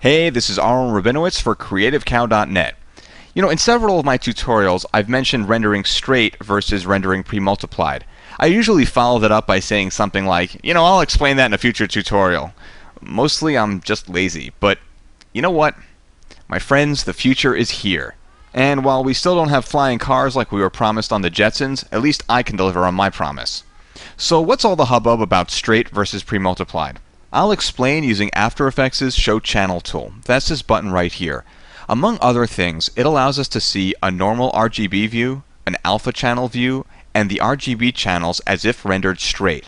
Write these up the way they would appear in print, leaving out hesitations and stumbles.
Hey, this is Aaron Rabinowitz for CreativeCow.net. In several of my tutorials, I've mentioned rendering straight versus rendering premultiplied. I usually follow that up by saying something like, I'll explain that in a future tutorial. Mostly I'm just lazy, but you know what? My friends, the future is here. And while we still don't have flying cars like we were promised on the Jetsons, at least I can deliver on my promise. So what's all the hubbub about straight versus premultiplied? I'll explain using After Effects' Show Channel tool. That's this button right here. Among other things, it allows us to see a normal RGB view, an alpha channel view, and the RGB channels as if rendered straight.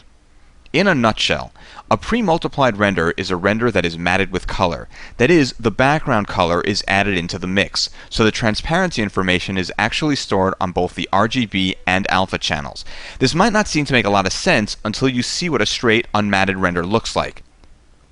In a nutshell, a premultiplied render is a render that is matted with color. That is, the background color is added into the mix, so the transparency information is actually stored on both the RGB and alpha channels. This might not seem to make a lot of sense until you see what a straight, unmatted render looks like.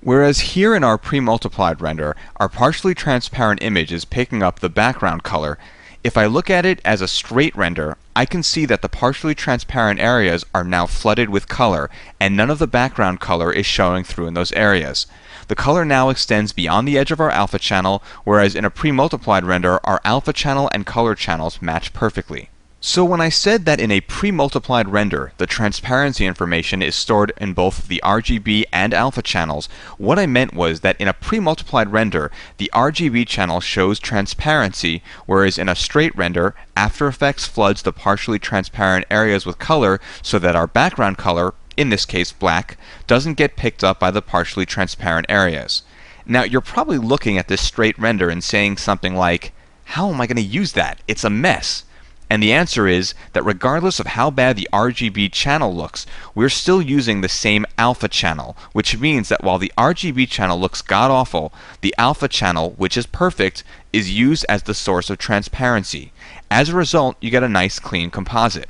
Whereas here in our premultiplied render, our partially transparent image is picking up the background color, if I look at it as a straight render, I can see that the partially transparent areas are now flooded with color, and none of the background color is showing through in those areas. The color now extends beyond the edge of our alpha channel, whereas in a premultiplied render, our alpha channel and color channels match perfectly. So when I said that in a premultiplied render, the transparency information is stored in both the RGB and alpha channels, what I meant was that in a premultiplied render, the RGB channel shows transparency, whereas in a straight render, After Effects floods the partially transparent areas with color so that our background color, in this case black, doesn't get picked up by the partially transparent areas. Now you're probably looking at this straight render and saying something like, how am I going to use that? It's a mess. And the answer is that regardless of how bad the RGB channel looks, we're still using the same alpha channel, which means that while the RGB channel looks god-awful, the alpha channel, which is perfect, is used as the source of transparency. As a result, you get a nice clean composite.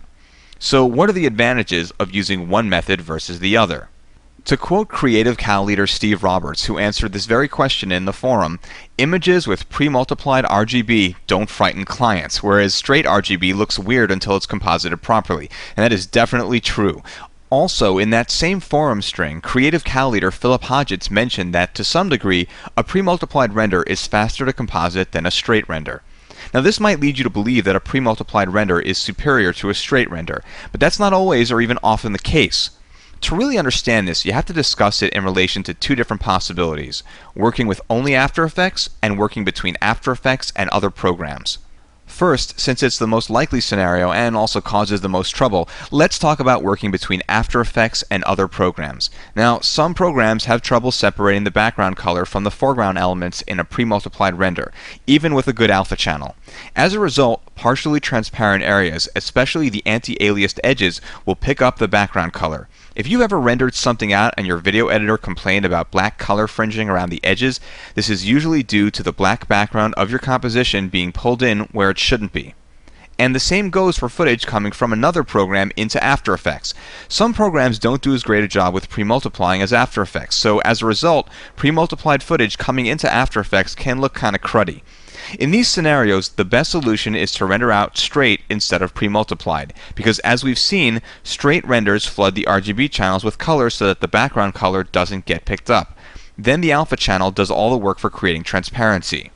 So what are the advantages of using one method versus the other? To quote Creative Cow leader Steve Roberts, who answered this very question in the forum, images with premultiplied RGB don't frighten clients, whereas straight RGB looks weird until it's composited properly. And that is definitely true. Also, in that same forum string, Creative Cow leader Philip Hodgetts mentioned that, to some degree, a premultiplied render is faster to composite than a straight render. Now this might lead you to believe that a premultiplied render is superior to a straight render, but that's not always or even often the case. To really understand this, you have to discuss it in relation to two different possibilities, working with only After Effects and working between After Effects and other programs. First, since it's the most likely scenario and also causes the most trouble, let's talk about working between After Effects and other programs. Now, some programs have trouble separating the background color from the foreground elements in a premultiplied render, even with a good alpha channel. As a result, partially transparent areas, especially the anti-aliased edges, will pick up the background color. If you've ever rendered something out and your video editor complained about black color fringing around the edges, this is usually due to the black background of your composition being pulled in where it shouldn't be. And the same goes for footage coming from another program into After Effects. Some programs don't do as great a job with premultiplying as After Effects, so as a result, premultiplied footage coming into After Effects can look kinda cruddy. In these scenarios, the best solution is to render out straight instead of premultiplied, because as we've seen, straight renders flood the RGB channels with color so that the background color doesn't get picked up. Then the alpha channel does all the work for creating transparency.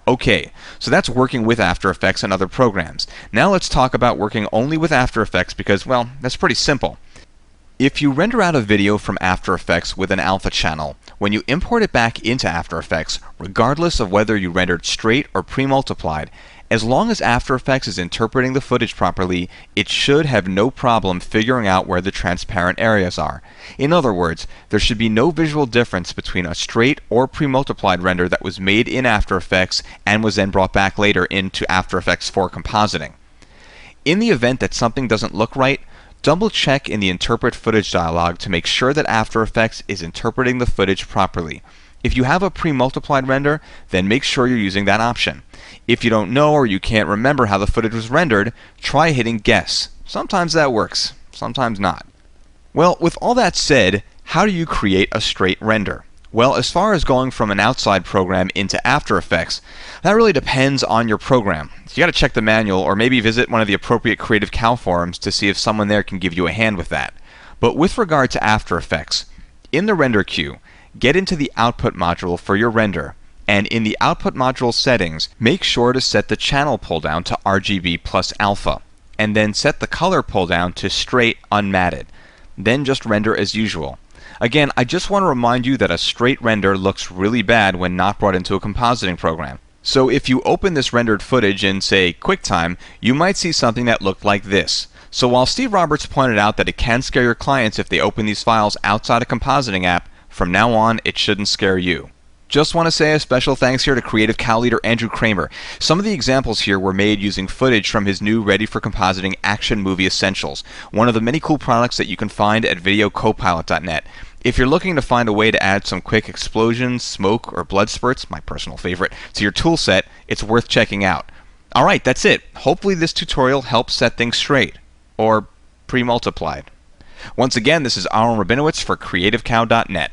Okay, so that's working with After Effects and other programs. Now let's talk about working only with After Effects because, well, that's pretty simple. If you render out a video from After Effects with an alpha channel, when you import it back into After Effects, regardless of whether you rendered straight or premultiplied, as long as After Effects is interpreting the footage properly, it should have no problem figuring out where the transparent areas are. In other words, there should be no visual difference between a straight or premultiplied render that was made in After Effects and was then brought back later into After Effects for compositing. In the event that something doesn't look right, double check in the Interpret Footage dialog to make sure that After Effects is interpreting the footage properly. If you have a premultiplied render, then make sure you're using that option. If you don't know or you can't remember how the footage was rendered, try hitting guess. Sometimes that works, sometimes not. Well, with all that said, how do you create a straight render? Well, as far as going from an outside program into After Effects, that really depends on your program. So you got to check the manual or maybe visit one of the appropriate Creative Cow forums to see if someone there can give you a hand with that. But with regard to After Effects, in the render queue, get into the output module for your render, And in the output module settings, make sure to set the channel pull down to RGB plus alpha, and then set the color pull down to straight unmatted. Then just render as usual. Again, I just want to remind you that a straight render looks really bad when not brought into a compositing program. So if you open this rendered footage in, say, QuickTime, you might see something that looked like this. So while Steve Roberts pointed out that it can scare your clients if they open these files outside a compositing app, from now on it shouldn't scare you. Just want to say a special thanks here to Creative Cow leader Andrew Kramer. Some of the examples here were made using footage from his new Ready for Compositing Action Movie Essentials, one of the many cool products that you can find at videocopilot.net. If you're looking to find a way to add some quick explosions, smoke, or blood spurts, my personal favorite, to your tool set, it's worth checking out. Alright, that's it. Hopefully this tutorial helps set things straight. Or Premultiplied. Once again, this is Aaron Rabinowitz for CreativeCow.net.